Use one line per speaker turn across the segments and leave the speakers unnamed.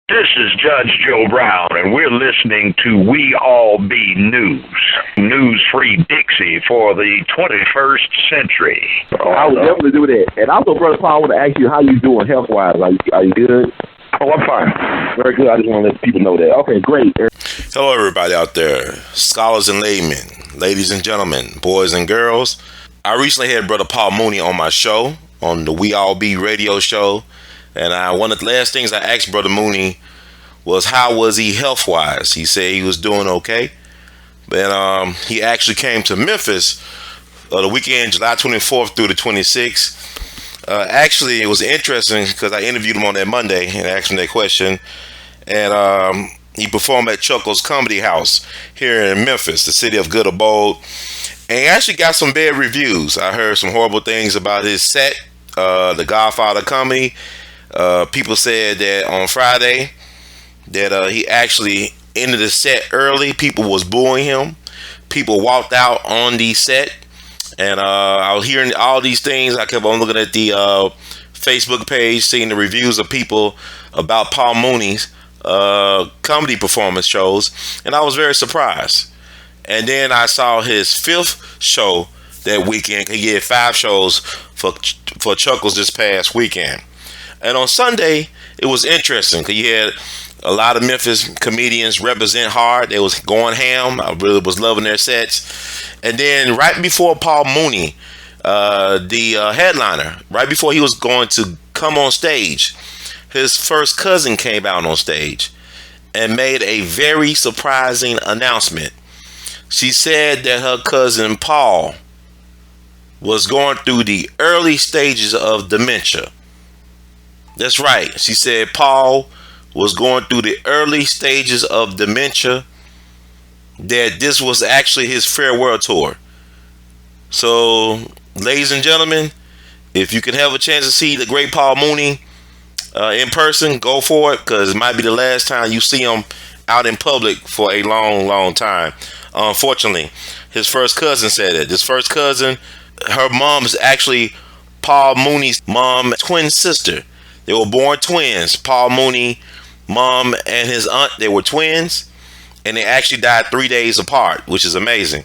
This is Judge Joe Brown, and we're listening to We All Be News. News-free Dixie for the 21st century.
I would definitely do that. And also, Brother Paul, I want to ask you how you doing health-wise. Are you good?
Oh, I'm fine.
Very good. I just want to let people know that. Okay, great.
Hello, everybody out there, scholars and laymen, ladies and gentlemen, boys and girls. I recently had Brother Paul Mooney on my show, on the We All Be radio show. And one of the last things I asked Brother Mooney was how was he health-wise. He said he was doing okay. But he actually came to Memphis the weekend, July 24th through the 26th. Actually, it was interesting because I interviewed him on that Monday and asked him that question. And he performed at Chuckles Comedy House here in Memphis, the city of good abode. And he actually got some bad reviews. I heard some horrible things about his set, The Godfather Comedy. People said that on Friday that he actually ended the set early. People was booing him. People walked out on the set. And I was hearing all these things. I kept on looking at the Facebook page, seeing the reviews of people about Paul Mooney's comedy performance shows. And I was very surprised. And then I saw his fifth show that weekend. He did 5 shows for Chuckles this past weekend. And on Sunday, it was interesting because you had a lot of Memphis comedians represent hard. They was going ham. I really was loving their sets. And then right before Paul Mooney, the headliner, right before he was going to come on stage, his first cousin came out on stage and made a very surprising announcement. She said that her cousin Paul was going through the early stages of dementia. That's right. She said Paul was going through the early stages of dementia, that this was actually his farewell tour. So, ladies and gentlemen, if you can have a chance to see the great Paul Mooney in person, go for it, because it might be the last time you see him out in public for a long, long time. Unfortunately, his first cousin said it. His first cousin, her mom is actually Paul Mooney's mom, twin sister. They were born twins. Paul Mooney, mom and his aunt, they were twins. And they actually died 3 days apart, which is amazing.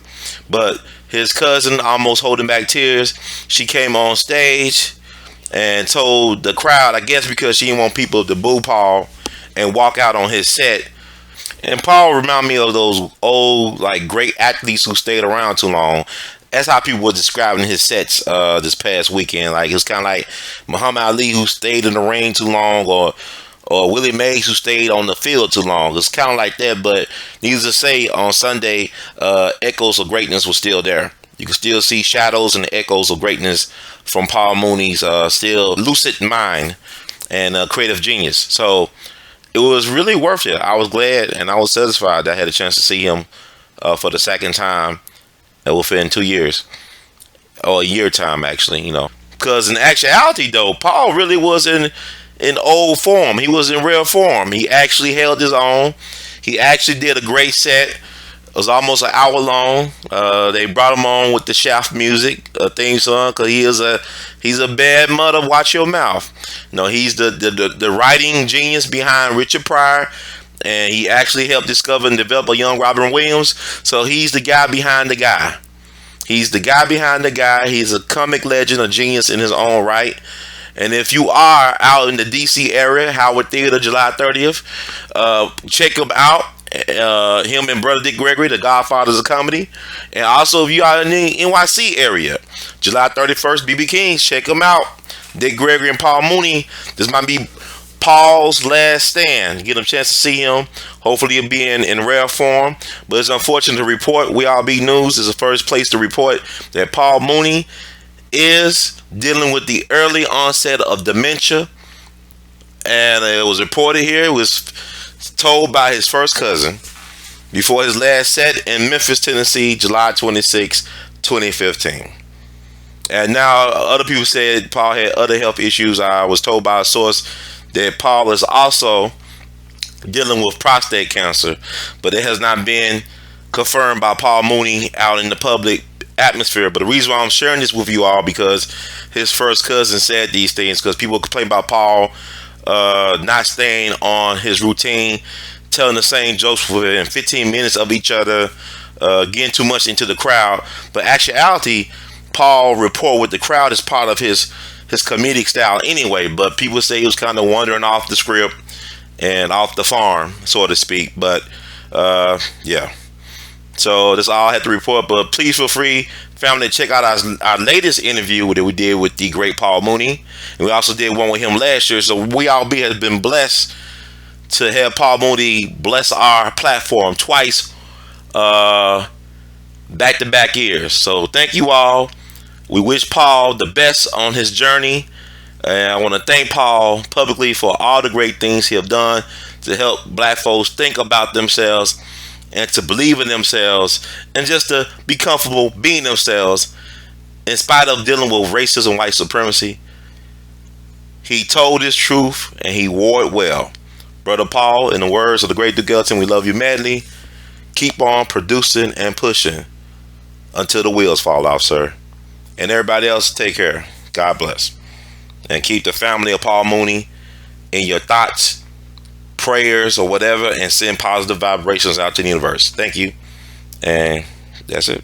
But his cousin, almost holding back tears, she came on stage and told the crowd, I guess because she didn't want people to boo Paul and walk out on his set. And Paul reminded me of those old, like, great athletes who stayed around too long. That's how people were describing his sets this past weekend. Like, it was kind of like Muhammad Ali, who stayed in the ring too long, or Willie Mays, who stayed on the field too long. It's kind of like that, but needless to say, on Sunday, echoes of greatness was still there. You can still see shadows and the echoes of greatness from Paul Mooney's still lucid mind and creative genius. So it was really worth it. I was glad and I was satisfied that I had a chance to see him for the second time within 2 years, or a year time, actually, you know. Because in actuality, though, Paul really was in old form. He was in rare form. He actually held his own. He actually did a great set. It was almost an hour long. They brought him on with the Shaft music theme song, because he's a bad mother. Watch your mouth. You know, he's the writing genius behind Richard Pryor, and he actually helped discover and develop a young Robin Williams. So he's the guy behind the guy. He's the guy behind the guy. He's a comic legend, a genius in his own right. And if you are out in the DC area, Howard Theater, July 30th, check him out. Him and Brother Dick Gregory, the Godfathers of Comedy. And also, if you are in the NYC area, July 31st, BB King's, check him out. Dick Gregory and Paul Mooney. This might be Paul's last stand. Get a chance to see him. Hopefully he'll be in rare form. But it's unfortunate to report, We All Be News is the first place to report that Paul Mooney is dealing with the early onset of dementia. And it was reported here, it was told by his first cousin before his last set in Memphis, Tennessee, July 26, 2015. And now other people said Paul had other health issues. I was told by a source that Paul is also dealing with prostate cancer, but it has not been confirmed by Paul Mooney out in the public atmosphere. But the reason why I'm sharing this with you all, because his first cousin said these things, because people complain about Paul not staying on his routine, telling the same jokes within 15 minutes of each other, getting too much into the crowd. But actuality, Paul rapport with the crowd is part of his comedic style anyway. But people say he was kind of wandering off the script and off the farm, so to speak. But yeah. So that's all I have to report. But please feel free, family, to check out our latest interview that we did with the great Paul Mooney. And we also did one with him last year. So We All Be has been blessed to have Paul Mooney bless our platform twice, back-to-back years. So thank you all. We wish Paul the best on his journey. And I want to thank Paul publicly for all the great things he have done to help black folks think about themselves and to believe in themselves and just to be comfortable being themselves in spite of dealing with racism and white supremacy. He told his truth and he wore it well. Brother Paul, in the words of the great Duke Ellington, we love you madly. Keep on producing and pushing until the wheels fall off, sir. And everybody else, take care. God bless. And keep the family of Paul Mooney in your thoughts, prayers, or whatever, and send positive vibrations out to the universe. Thank you. And that's it.